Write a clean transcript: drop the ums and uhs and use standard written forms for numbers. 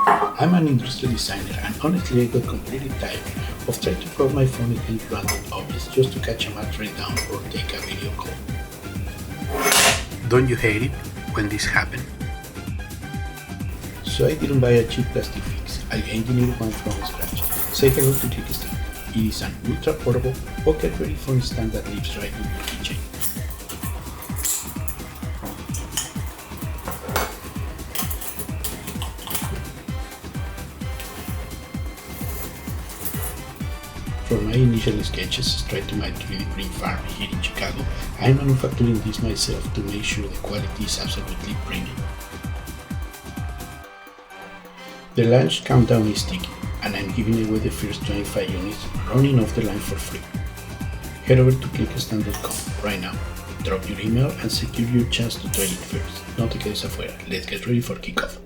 I'm an industrial designer and honestly I got completely tired of trying to call my phone in any random office just to catch a battery down or take a video call. Don't you hate it when this happens? So I didn't buy a cheap plastic fix, I engineered one from scratch. Say hello to KlickStand. It is an ultra portable, pocket ready phone stand that lives right in your keychain. For my initial sketches straight to my 3D print farm here in Chicago, I'm manufacturing this myself to make sure the quality is absolutely premium. The launch countdown is ticking, and I'm giving away the first 25 units running off the line for free. Head over to KlickStand.com right now, drop your email and secure your chance to try it first. No te quedes afuera, let's get ready for kickoff.